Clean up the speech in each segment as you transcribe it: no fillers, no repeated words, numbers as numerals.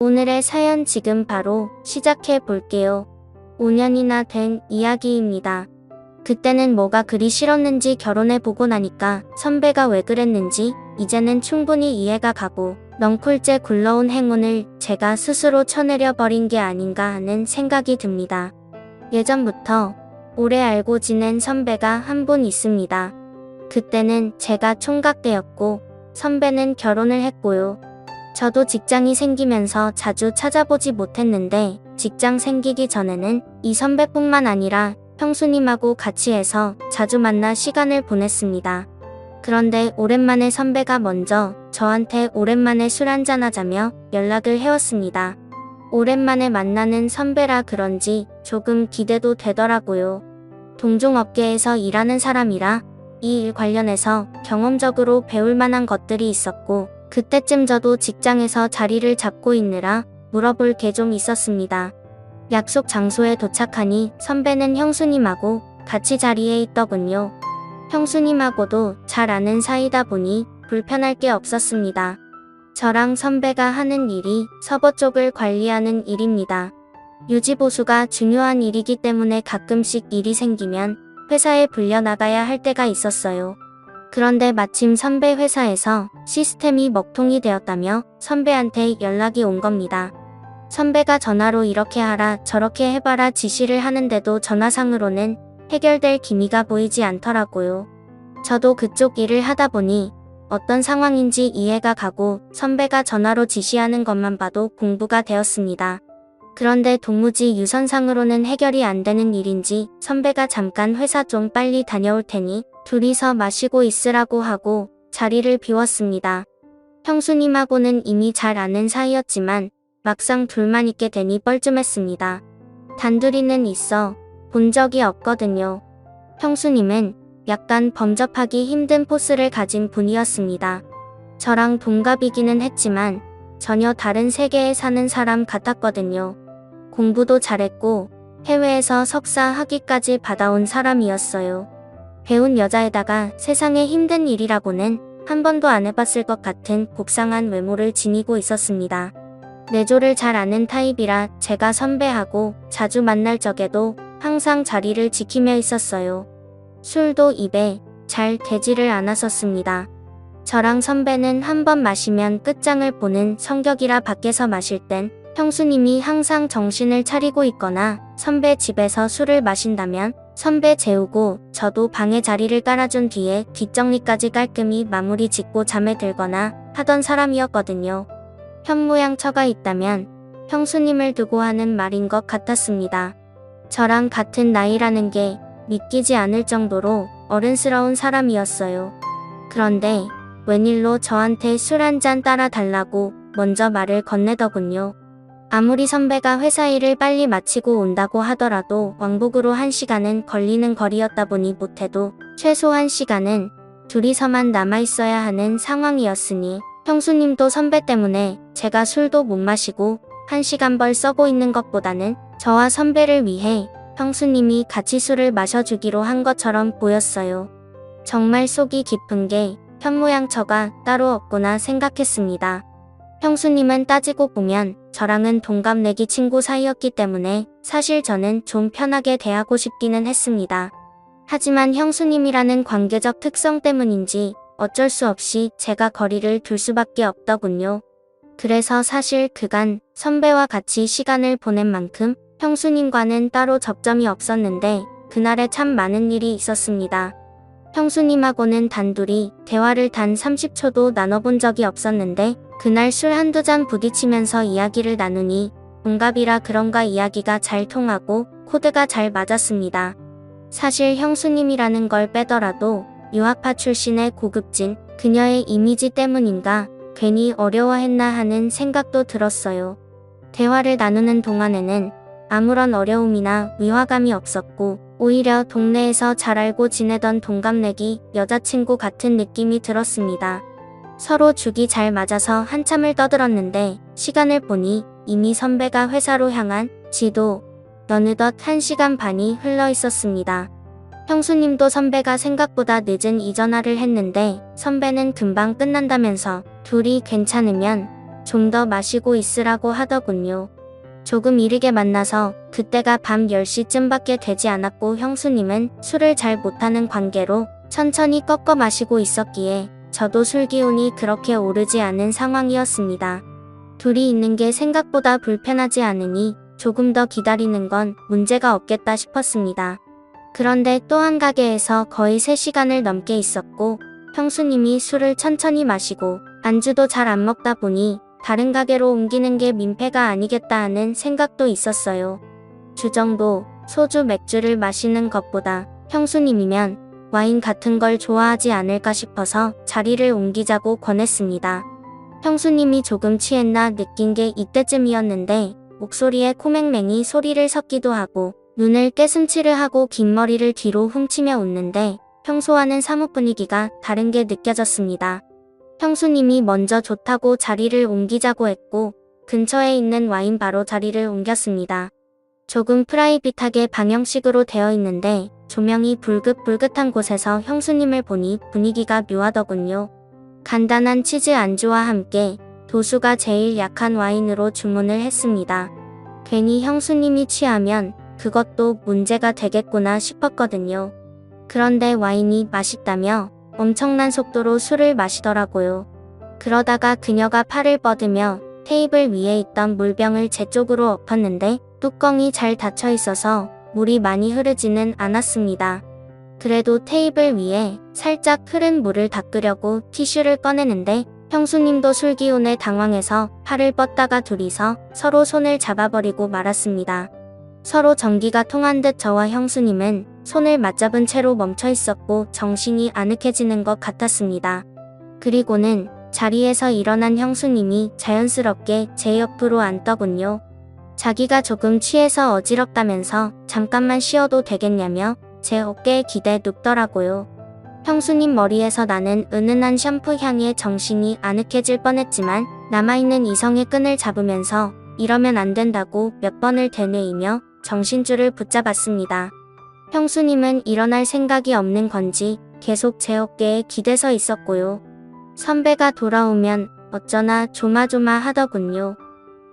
오늘의 사연 지금 바로 시작해 볼게요. 5년이나 된 이야기입니다. 그때는 뭐가 그리 싫었는지 결혼해 보고 나니까 선배가 왜 그랬는지 이제는 충분히 이해가 가고 넝쿨째 굴러온 행운을 제가 스스로 쳐내려 버린 게 아닌가 하는 생각이 듭니다. 예전부터 오래 알고 지낸 선배가 한 분 있습니다. 그때는 제가 총각대였고 선배는 결혼을 했고요. 저도 직장이 생기면서 자주 찾아보지 못했는데 직장 생기기 전에는 이 선배뿐만 아니라 형수님하고 같이 해서 자주 만나 시간을 보냈습니다. 그런데 오랜만에 선배가 먼저 저한테 오랜만에 술 한잔하자며 연락을 해왔습니다. 오랜만에 만나는 선배라 그런지 조금 기대도 되더라고요. 동종업계에서 일하는 사람이라 이 일 관련해서 경험적으로 배울 만한 것들이 있었고 그때쯤 저도 직장에서 자리를 잡고 있느라 물어볼 게 좀 있었습니다. 약속 장소에 도착하니 선배는 형수님하고 같이 자리에 있더군요. 형수님하고도 잘 아는 사이다 보니 불편할 게 없었습니다. 저랑 선배가 하는 일이 서버 쪽을 관리하는 일입니다. 유지보수가 중요한 일이기 때문에 가끔씩 일이 생기면 회사에 불려나가야 할 때가 있었어요. 그런데 마침 선배 회사에서 시스템이 먹통이 되었다며 선배한테 연락이 온 겁니다. 선배가 전화로 이렇게 하라 저렇게 해봐라 지시를 하는데도 전화상으로는 해결될 기미가 보이지 않더라고요. 저도 그쪽 일을 하다 보니 어떤 상황인지 이해가 가고 선배가 전화로 지시하는 것만 봐도 공부가 되었습니다. 그런데 동무지 유선상으로는 해결이 안 되는 일인지 선배가 잠깐 회사 좀 빨리 다녀올 테니 둘이서 마시고 있으라고 하고 자리를 비웠습니다. 형수님하고는 이미 잘 아는 사이였지만 막상 둘만 있게 되니 뻘쭘했습니다. 단둘이는 있어 본 적이 없거든요. 형수님은 약간 범접하기 힘든 포스를 가진 분이었습니다. 저랑 동갑이기는 했지만 전혀 다른 세계에 사는 사람 같았거든요. 공부도 잘했고 해외에서 석사 학위까지 받아온 사람이었어요. 배운 여자에다가 세상에 힘든 일이라고는 한 번도 안 해봤을 것 같은 곱상한 외모를 지니고 있었습니다. 내조를 잘 아는 타입이라 제가 선배하고 자주 만날 적에도 항상 자리를 지키며 있었어요. 술도 입에 잘 대지를 않았었습니다. 저랑 선배는 한 번 마시면 끝장을 보는 성격이라 밖에서 마실 땐 형수님이 항상 정신을 차리고 있거나 선배 집에서 술을 마신다면 선배 재우고 저도 방에 자리를 깔아준 뒤에 뒷정리까지 깔끔히 마무리 짓고 잠에 들거나 하던 사람이었거든요. 현모양처가 있다면 형수님을 두고 하는 말인 것 같았습니다. 저랑 같은 나이라는 게 믿기지 않을 정도로 어른스러운 사람이었어요. 그런데 웬일로 저한테 술 한잔 따라 달라고 먼저 말을 건네더군요. 아무리 선배가 회사 일을 빨리 마치고 온다고 하더라도 왕복으로 1시간은 걸리는 거리였다 보니 못해도 최소 1시간은 둘이서만 남아있어야 하는 상황이었으니 형수님도 선배 때문에 제가 술도 못 마시고 1시간 벌 써고 있는 것보다는 저와 선배를 위해 형수님이 같이 술을 마셔주기로 한 것처럼 보였어요. 정말 속이 깊은 게 현모양처가 따로 없구나 생각했습니다. 형수님은 따지고 보면 저랑은 동갑내기 친구 사이였기 때문에 사실 저는 좀 편하게 대하고 싶기는 했습니다. 하지만 형수님이라는 관계적 특성 때문인지 어쩔 수 없이 제가 거리를 둘 수밖에 없더군요. 그래서 사실 그간 선배와 같이 시간을 보낸 만큼 형수님과는 따로 접점이 없었는데 그날에 참 많은 일이 있었습니다. 형수님하고는 단둘이 대화를 단 30초도 나눠본 적이 없었는데 그날 술 한두 잔 부딪히면서 이야기를 나누니 동갑이라 그런가 이야기가 잘 통하고 코드가 잘 맞았습니다. 사실 형수님이라는 걸 빼더라도 유학파 출신의 고급진 그녀의 이미지 때문인가 괜히 어려워했나 하는 생각도 들었어요. 대화를 나누는 동안에는 아무런 어려움이나 위화감이 없었고 오히려 동네에서 잘 알고 지내던 동갑내기 여자친구 같은 느낌이 들었습니다. 서로 죽이 잘 맞아서 한참을 떠들었는데 시간을 보니 이미 선배가 회사로 향한 지도 어느덧 1시간 반이 흘러 있었습니다. 형수님도 선배가 생각보다 늦은 이전화를 했는데 선배는 금방 끝난다면서 둘이 괜찮으면 좀 더 마시고 있으라고 하더군요. 조금 이르게 만나서 그때가 밤 10시쯤밖에 되지 않았고 형수님은 술을 잘 못하는 관계로 천천히 꺾어 마시고 있었기에 저도 술 기운이 그렇게 오르지 않은 상황이었습니다. 둘이 있는 게 생각보다 불편하지 않으니 조금 더 기다리는 건 문제가 없겠다 싶었습니다. 그런데 또 한 가게에서 거의 3시간을 넘게 있었고 형수님이 술을 천천히 마시고 안주도 잘 안 먹다 보니 다른 가게로 옮기는 게 민폐가 아니겠다 하는 생각도 있었어요. 주정도 소주 맥주를 마시는 것보다 형수님이면 와인 같은 걸 좋아하지 않을까 싶어서 자리를 옮기자고 권했습니다. 형수님이 조금 취했나 느낀 게 이때쯤이었는데 목소리에 코맹맹이 소리를 섞기도 하고 눈을 깨슴치를 하고 긴 머리를 뒤로 훔치며 웃는데 평소와는 사뭇 분위기가 다른 게 느껴졌습니다. 형수님이 먼저 좋다고 자리를 옮기자고 했고 근처에 있는 와인 바로 자리를 옮겼습니다. 조금 프라이빗하게 방형식으로 되어 있는데 조명이 불긋불긋한 곳에서 형수님을 보니 분위기가 묘하더군요. 간단한 치즈 안주와 함께 도수가 제일 약한 와인으로 주문을 했습니다. 괜히 형수님이 취하면 그것도 문제가 되겠구나 싶었거든요. 그런데 와인이 맛있다며 엄청난 속도로 술을 마시더라고요. 그러다가 그녀가 팔을 뻗으며 테이블 위에 있던 물병을 제 쪽으로 엎었는데 뚜껑이 잘 닫혀 있어서 물이 많이 흐르지는 않았습니다. 그래도 테이블 위에 살짝 흐른 물을 닦으려고 티슈를 꺼내는데 형수님도 술 기운에 당황해서 팔을 뻗다가 둘이서 서로 손을 잡아버리고 말았습니다. 서로 전기가 통한 듯 저와 형수님은 손을 맞잡은 채로 멈춰 있었고 정신이 아늑해지는 것 같았습니다. 그리고는 자리에서 일어난 형수님이 자연스럽게 제 옆으로 앉더군요. 자기가 조금 취해서 어지럽다면서 잠깐만 쉬어도 되겠냐며 제 어깨에 기대 눕더라고요. 형수님 머리에서 나는 은은한 샴푸 향에 정신이 아늑해질 뻔했지만 남아있는 이성의 끈을 잡으면서 이러면 안 된다고 몇 번을 되뇌이며 정신줄을 붙잡았습니다. 형수님은 일어날 생각이 없는 건지 계속 제 어깨에 기대서 있었고요. 선배가 돌아오면 어쩌나 조마조마하더군요.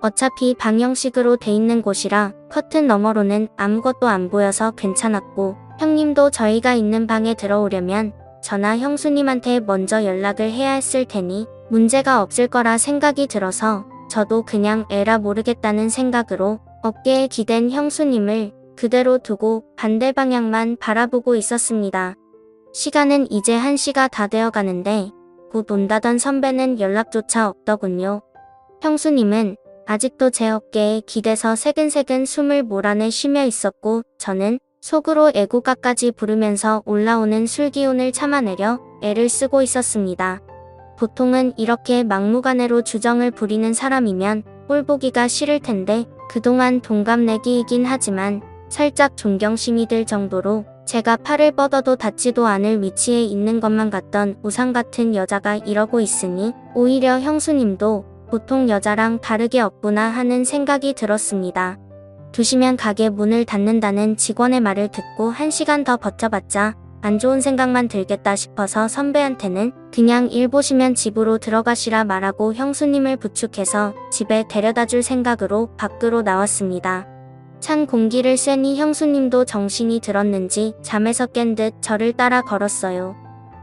어차피 방형식으로 돼 있는 곳이라 커튼 너머로는 아무것도 안 보여서 괜찮았고 형님도 저희가 있는 방에 들어오려면 저나 형수님한테 먼저 연락을 해야 했을 테니 문제가 없을 거라 생각이 들어서 저도 그냥 에라 모르겠다는 생각으로 어깨에 기댄 형수님을 그대로 두고 반대 방향만 바라보고 있었습니다. 시간은 이제 1시가 다 되어 가는데 곧 온다던 선배는 연락조차 없더군요. 형수님은 아직도 제 어깨에 기대서 새근새근 숨을 몰아내 쉬며 있었고 저는 속으로 애국가까지 부르면서 올라오는 술기운을 참아내려 애를 쓰고 있었습니다. 보통은 이렇게 막무가내로 주정을 부리는 사람이면 꼴보기가 싫을 텐데 그동안 동갑내기이긴 하지만 살짝 존경심이 들 정도로 제가 팔을 뻗어도 닿지도 않을 위치에 있는 것만 같던 우상 같은 여자가 이러고 있으니 오히려 형수님도 보통 여자랑 다르게 없구나 하는 생각이 들었습니다. 2시면 가게 문을 닫는다는 직원의 말을 듣고 1시간 더 버텨봤자 안 좋은 생각만 들겠다 싶어서 선배한테는 그냥 일 보시면 집으로 들어가시라 말하고 형수님을 부축해서 집에 데려다줄 생각으로 밖으로 나왔습니다. 찬 공기를 쐬니 형수님도 정신이 들었는지 잠에서 깬 듯 저를 따라 걸었어요.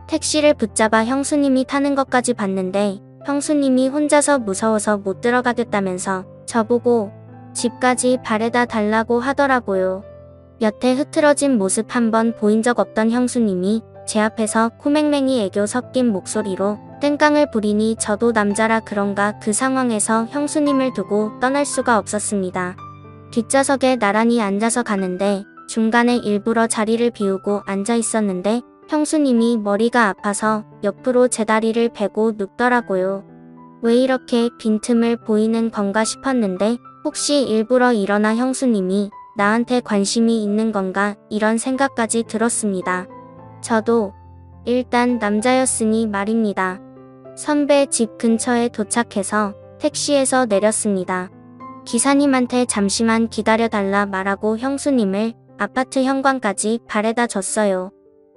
택시를 붙잡아 형수님이 타는 것까지 봤는데 형수님이 혼자서 무서워서 못 들어가겠다면서 저보고 집까지 바래다 달라고 하더라고요. 여태 흐트러진 모습 한번 보인 적 없던 형수님이 제 앞에서 코맹맹이 애교 섞인 목소리로 땡깡을 부리니 저도 남자라 그런가 그 상황에서 형수님을 두고 떠날 수가 없었습니다. 뒷좌석에 나란히 앉아서 가는데 중간에 일부러 자리를 비우고 앉아 있었는데 형수님이 머리가 아파서 옆으로 제 다리를 베고 눕더라고요. 왜 이렇게 빈틈을 보이는 건가 싶었는데 혹시 일부러 일어나 형수님이 나한테 관심이 있는 건가 이런 생각까지 들었습니다. 저도 일단 남자였으니 말입니다. 선배 집 근처에 도착해서 택시에서 내렸습니다. 기사님한테 잠시만 기다려달라 말하고 형수님을 아파트 현관까지 바래다 줬어요.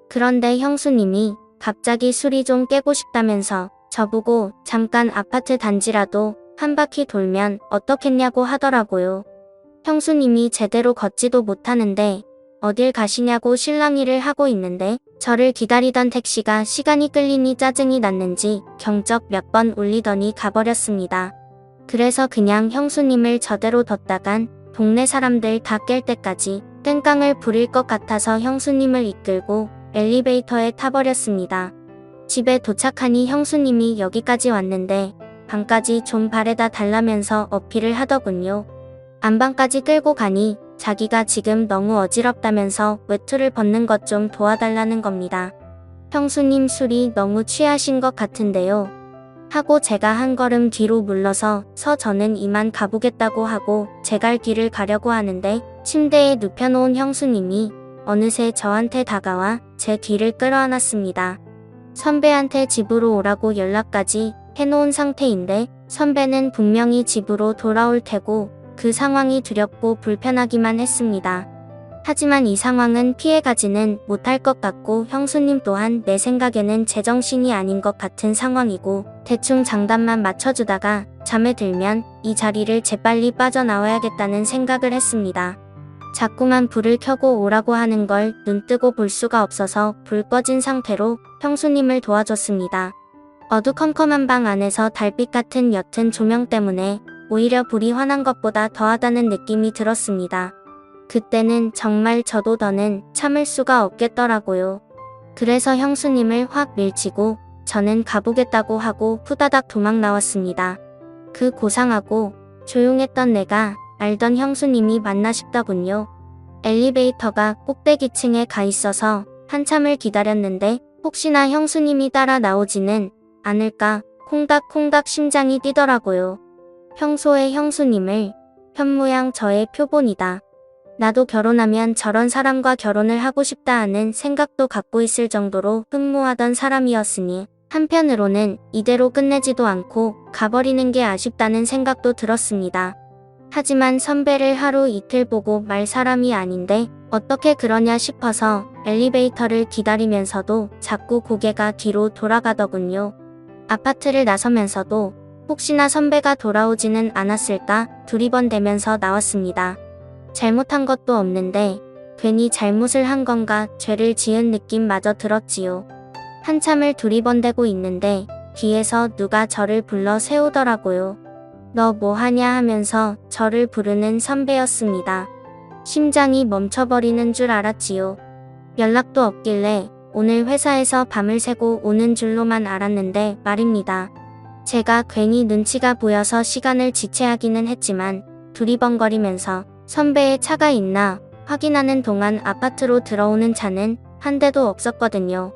그런데 형수님이 갑자기 술이 좀 깨고 싶다면서 저보고 잠깐 아파트 단지라도 한 바퀴 돌면 어떻겠냐고 하더라고요. 형수님이 제대로 걷지도 못하는데 어딜 가시냐고 실랑이를 하고 있는데 저를 기다리던 택시가 시간이 끌리니 짜증이 났는지 경적 몇 번 울리더니 가버렸습니다. 그래서 그냥 형수님을 저대로 뒀다간 동네 사람들 다 깰 때까지 땡깡을 부릴 것 같아서 형수님을 이끌고 엘리베이터에 타버렸습니다. 집에 도착하니 형수님이 여기까지 왔는데 방까지 좀 바래다 달라면서 어필을 하더군요. 안방까지 끌고 가니 자기가 지금 너무 어지럽다면서 외투를 벗는 것 좀 도와달라는 겁니다. 형수님 술이 너무 취하신 것 같은데요. 하고 제가 한 걸음 뒤로 물러서 저는 이만 가보겠다고 하고 제 갈 길을 가려고 하는데 침대에 눕혀놓은 형수님이 어느새 저한테 다가와 제 뒤를 끌어안았습니다. 선배한테 집으로 오라고 연락까지 해놓은 상태인데 선배는 분명히 집으로 돌아올 테고 그 상황이 두렵고 불편하기만 했습니다. 하지만 이 상황은 피해가지는 못할 것 같고 형수님 또한 내 생각에는 제정신이 아닌 것 같은 상황이고 대충 장단만 맞춰주다가 잠에 들면 이 자리를 재빨리 빠져나와야겠다는 생각을 했습니다. 자꾸만 불을 켜고 오라고 하는 걸 눈뜨고 볼 수가 없어서 불 꺼진 상태로 형수님을 도와줬습니다. 어두컴컴한 방 안에서 달빛 같은 옅은 조명 때문에 오히려 불이 환한 것보다 더하다는 느낌이 들었습니다. 그때는 정말 저도 더는 참을 수가 없겠더라고요. 그래서 형수님을 확 밀치고 저는 가보겠다고 하고 후다닥 도망 나왔습니다. 그 고상하고 조용했던 내가 알던 형수님이 맞나 싶더군요. 엘리베이터가 꼭대기층에 가 있어서 한참을 기다렸는데 혹시나 형수님이 따라 나오지는 않을까 콩닥콩닥 심장이 뛰더라고요. 평소에 형수님을 현모양 저의 표본이다. 나도 결혼하면 저런 사람과 결혼을 하고 싶다 하는 생각도 갖고 있을 정도로 흠모하던 사람이었으니 한편으로는 이대로 끝내지도 않고 가버리는 게 아쉽다는 생각도 들었습니다. 하지만 선배를 하루 이틀 보고 말 사람이 아닌데 어떻게 그러냐 싶어서 엘리베이터를 기다리면서도 자꾸 고개가 뒤로 돌아가더군요. 아파트를 나서면서도 혹시나 선배가 돌아오지는 않았을까 두리번대면서 나왔습니다. 잘못한 것도 없는데 괜히 잘못을 한 건가 죄를 지은 느낌마저 들었지요. 한참을 두리번대고 있는데 뒤에서 누가 저를 불러 세우더라고요. 너 뭐하냐 하면서 저를 부르는 선배였습니다. 심장이 멈춰버리는 줄 알았지요. 연락도 없길래 오늘 회사에서 밤을 새고 오는 줄로만 알았는데 말입니다. 제가 괜히 눈치가 보여서 시간을 지체하기는 했지만 두리번거리면서 선배의 차가 있나 확인하는 동안 아파트로 들어오는 차는 한 대도 없었거든요.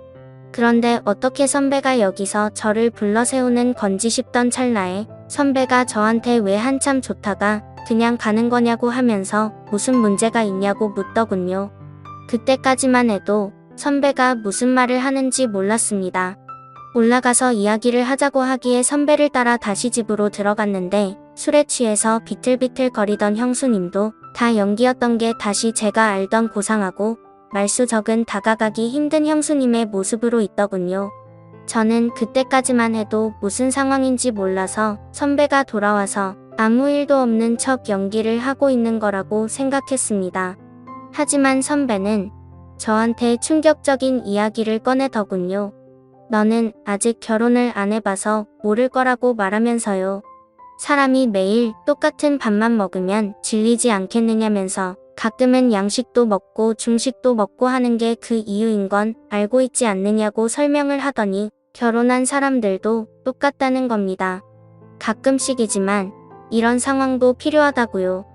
그런데 어떻게 선배가 여기서 저를 불러 세우는 건지 싶던 찰나에 선배가 저한테 왜 한참 좋다가 그냥 가는 거냐고 하면서 무슨 문제가 있냐고 묻더군요. 그때까지만 해도 선배가 무슨 말을 하는지 몰랐습니다. 올라가서 이야기를 하자고 하기에 선배를 따라 다시 집으로 들어갔는데 술에 취해서 비틀비틀 거리던 형수님도 다 연기였던 게 다시 제가 알던 고상하고 말수 적은 다가가기 힘든 형수님의 모습으로 있더군요. 저는 그때까지만 해도 무슨 상황인지 몰라서 선배가 돌아와서 아무 일도 없는 척 연기를 하고 있는 거라고 생각했습니다. 하지만 선배는 저한테 충격적인 이야기를 꺼내더군요. 너는 아직 결혼을 안 해봐서 모를 거라고 말하면서요. 사람이 매일 똑같은 밥만 먹으면 질리지 않겠느냐면서 가끔은 양식도 먹고 중식도 먹고 하는 게 그 이유인 건 알고 있지 않느냐고 설명을 하더니 결혼한 사람들도 똑같다는 겁니다. 가끔씩이지만 이런 상황도 필요하다고요.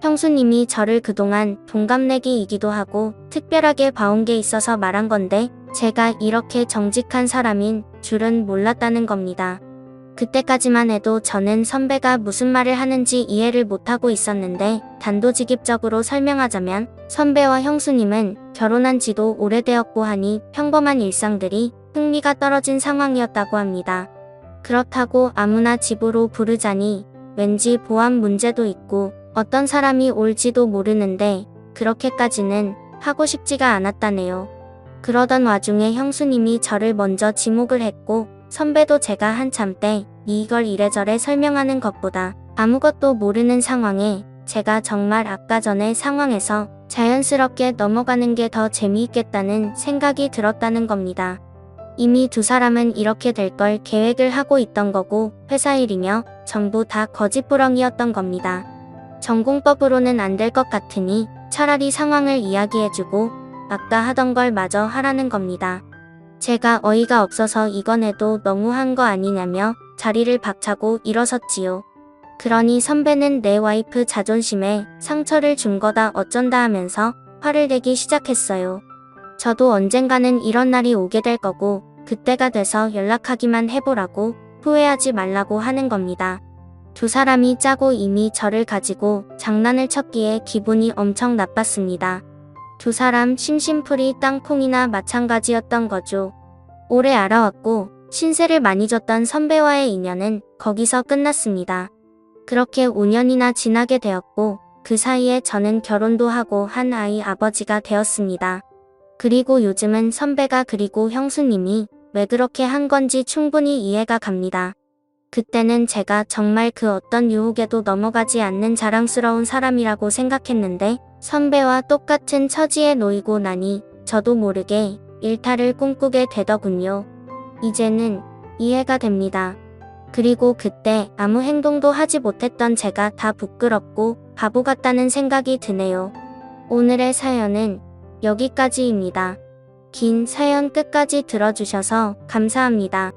형수님이 저를 그동안 동갑내기이기도 하고 특별하게 봐온 게 있어서 말한 건데 제가 이렇게 정직한 사람인 줄은 몰랐다는 겁니다. 그때까지만 해도 저는 선배가 무슨 말을 하는지 이해를 못하고 있었는데 단도직입적으로 설명하자면 선배와 형수님은 결혼한 지도 오래되었고 하니 평범한 일상들이 흥미가 떨어진 상황이었다고 합니다. 그렇다고 아무나 집으로 부르자니 왠지 보안 문제도 있고 어떤 사람이 올지도 모르는데 그렇게까지는 하고 싶지가 않았다네요. 그러던 와중에 형수님이 저를 먼저 지목을 했고 선배도 제가 한참 때 이걸 이래저래 설명하는 것보다 아무것도 모르는 상황에 제가 정말 아까 전에 상황에서 자연스럽게 넘어가는 게 더 재미있겠다는 생각이 들었다는 겁니다. 이미 두 사람은 이렇게 될 걸 계획을 하고 있던 거고 회사 일이며 전부 다 거짓부렁이었던 겁니다. 전공법으로는 안 될 것 같으니 차라리 상황을 이야기해주고 아까 하던 걸 마저 하라는 겁니다. 제가 어이가 없어서 이건 해도 너무한 거 아니냐며 자리를 박차고 일어섰지요. 그러니 선배는 내 와이프 자존심에 상처를 준 거다 어쩐다 하면서 화를 내기 시작했어요. 저도 언젠가는 이런 날이 오게 될 거고 그때가 돼서 연락하기만 해보라고 후회하지 말라고 하는 겁니다. 두 사람이 짜고 이미 저를 가지고 장난을 쳤기에 기분이 엄청 나빴습니다. 두 사람 심심풀이 땅콩이나 마찬가지였던 거죠. 오래 알아왔고 신세를 많이 졌던 선배와의 인연은 거기서 끝났습니다. 그렇게 5년이나 지나게 되었고 그 사이에 저는 결혼도 하고 한 아이 아버지가 되었습니다. 그리고 요즘은 선배가 그리고 형수님이 왜 그렇게 한 건지 충분히 이해가 갑니다. 그때는 제가 정말 그 어떤 유혹에도 넘어가지 않는 자랑스러운 사람이라고 생각했는데 선배와 똑같은 처지에 놓이고 나니 저도 모르게 일탈을 꿈꾸게 되더군요. 이제는 이해가 됩니다. 그리고 그때 아무 행동도 하지 못했던 제가 다 부끄럽고 바보 같다는 생각이 드네요. 오늘의 사연은 여기까지입니다. 긴 사연 끝까지 들어주셔서 감사합니다.